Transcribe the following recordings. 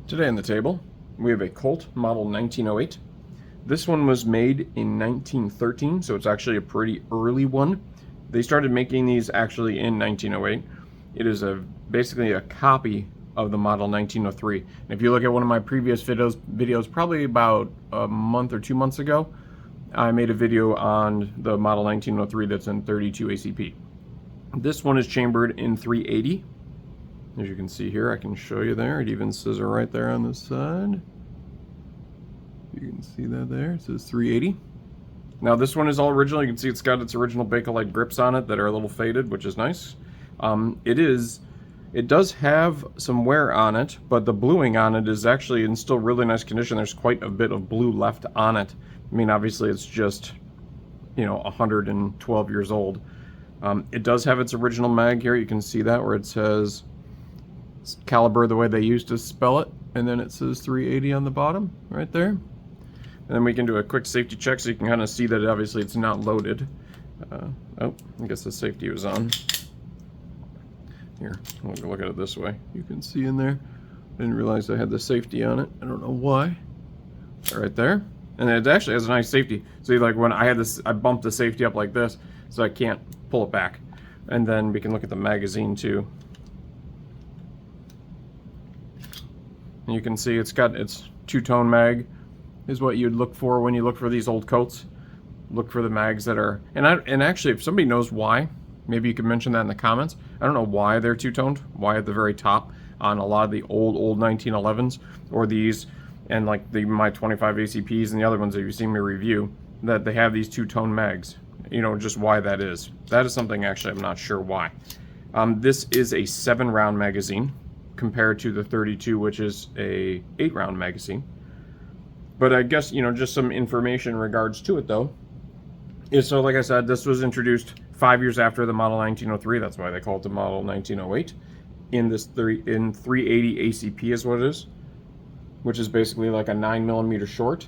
Today on the table, we have a Colt Model 1908. This one was made in 1913, so it's actually a pretty early one. They started making these actually in 1908. It is basically a copy of the Model 1903. And if you look at one of my previous videos, probably about a month or 2 months ago, I made a video on the Model 1903 that's in 32 ACP. This one is chambered in 380. As you can see here, I can show you there. It even says it right there on the side. You can see that there. It says 380. Now this one is all original. You can see it's got its original Bakelite grips on it that are a little faded, which is nice. It does have some wear on it, but the bluing on it is actually in still really nice condition. There's quite a bit of blue left on it. I mean, obviously it's just, 112 years old. It does have its original mag here. You can see that where it says caliber the way they used to spell it, and then it says 380 on the bottom right there. And then we can do a quick safety check so you can kind of see that obviously it's not loaded. Oh, I guess the safety was on. Here, we'll look at it this way. You can see in there. I didn't realize I had the safety on it. I don't know why. Right there. And it actually has a nice safety. See, like when I had this, I bumped the safety up like this, so I can't pull it back. And then we can look at the magazine too. And you can see it's got its two-tone mag, is what you'd look for when you look for these old Colts. Look for the mags that are, and actually if somebody knows why, maybe you could mention that in the comments. I don't know why they're two-toned, why at the very top on a lot of the old 1911s, or these, and like my 25 ACPs and the other ones that you've seen me review, that they have these two-tone mags. Just why that is. That is something actually I'm not sure why. This is a 7-round magazine, compared to the 32, which is a 8-round magazine. But I guess, just some information in regards to it, though, is so, like I said, this was introduced 5 years after the Model 1903. That's why they call it the Model 1908. In 380 ACP is what it is, which is basically like a 9mm short.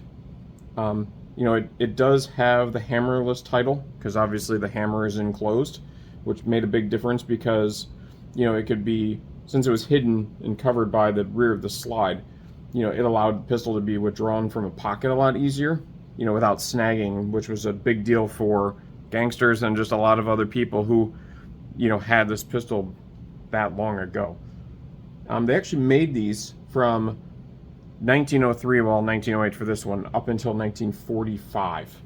It does have the hammerless title, because obviously the hammer is enclosed, which made a big difference because, it could be, since it was hidden and covered by the rear of the slide, it allowed the pistol to be withdrawn from a pocket a lot easier, without snagging, which was a big deal for gangsters and just a lot of other people who, had this pistol that long ago. They actually made these from 1903, 1908 for this one, up until 1945.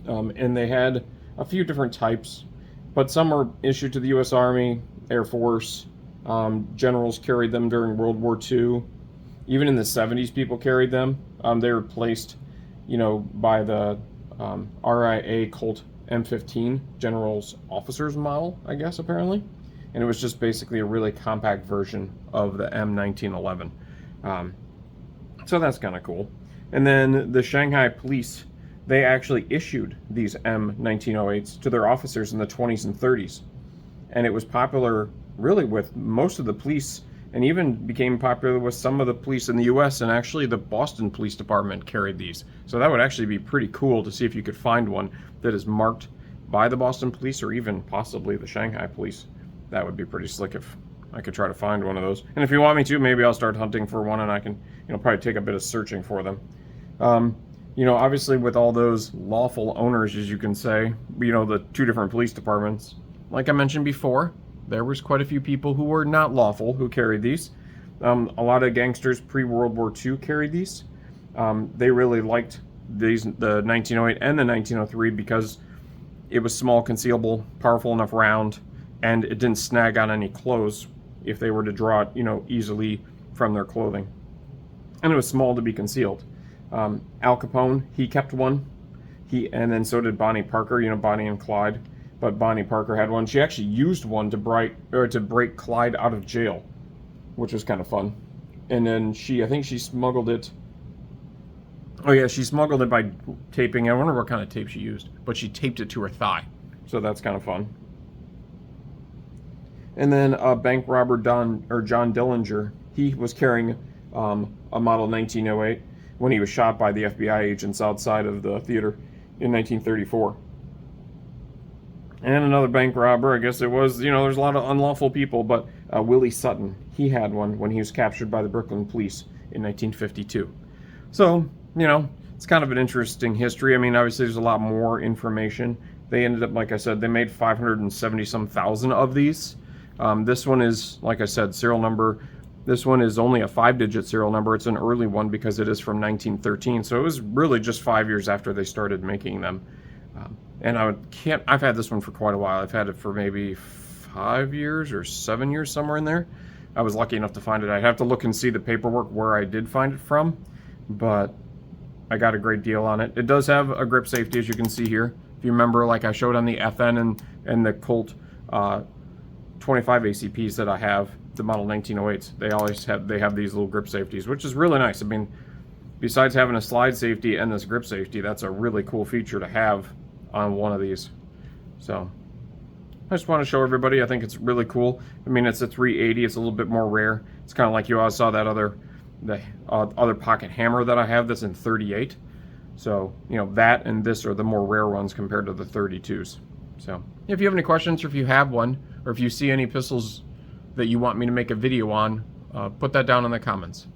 And they had a few different types, but some were issued to the U.S. Army, Air Force. Generals carried them during World War II. Even in the 70s, people carried them. They were replaced, by the RIA Colt M15 General's Officer's Model, I guess, apparently. And it was just basically a really compact version of the M1911. So that's kind of cool. And then the Shanghai police, they actually issued these M1908s to their officers in the 20s and 30s. And it was popular really with most of the police, and even became popular with some of the police in the US, and actually the Boston Police Department carried these. So that would actually be pretty cool to see if you could find one that is marked by the Boston Police, or even possibly the Shanghai Police. That would be pretty slick if I could try to find one of those. And if you want me to, maybe I'll start hunting for one, and I can, probably take a bit of searching for them. Obviously with all those lawful owners, as you can say, the two different police departments, like I mentioned before, there was quite a few people who were not lawful who carried these. A lot of gangsters pre-World War II carried these. They really liked these, the 1908 and the 1903, because it was small, concealable, powerful enough round, and it didn't snag on any clothes if they were to draw it, easily from their clothing. And it was small to be concealed. Al Capone, he kept one. And then so did Bonnie Parker, Bonnie and Clyde. But Bonnie Parker had one. She actually used one to break Clyde out of jail, which was kind of fun. And then I think she smuggled it. Oh yeah, she smuggled it by taping. I wonder what kind of tape she used, but she taped it to her thigh. So that's kind of fun. And then bank robber John Dillinger, he was carrying a Model 1908 when he was shot by the FBI agents outside of the theater in 1934. And another bank robber, I guess it was, there's a lot of unlawful people, but Willie Sutton. He had one when he was captured by the Brooklyn police in 1952. So, you know, it's kind of an interesting history. I mean, obviously there's a lot more information. They ended up, like I said, they made 570 some thousand of these. This one is, like I said, serial number. This one is only a 5-digit serial number. It's an early one because it is from 1913. So it was really just 5 years after they started making them. And I've had this one for quite a while. I've had it for maybe 5 years or 7 years, somewhere in there. I was lucky enough to find it. I'd have to look and see the paperwork where I did find it from, but I got a great deal on it. It does have a grip safety, as you can see here. If you remember, like I showed on the FN and the Colt 25 ACPs that I have, the model 1908s, they have these little grip safeties, which is really nice. I mean, besides having a slide safety and this grip safety, that's a really cool feature to have on one of these. So I just want to show everybody. I think it's really cool. I mean, it's a 380. It's a little bit more rare. It's kind of like you always saw that other pocket hammer that I have that's in 38. So, you know, that and this are the more rare ones compared to the 32s. So if you have any questions, or if you have one, or if you see any pistols that you want me to make a video on, put that down in the comments.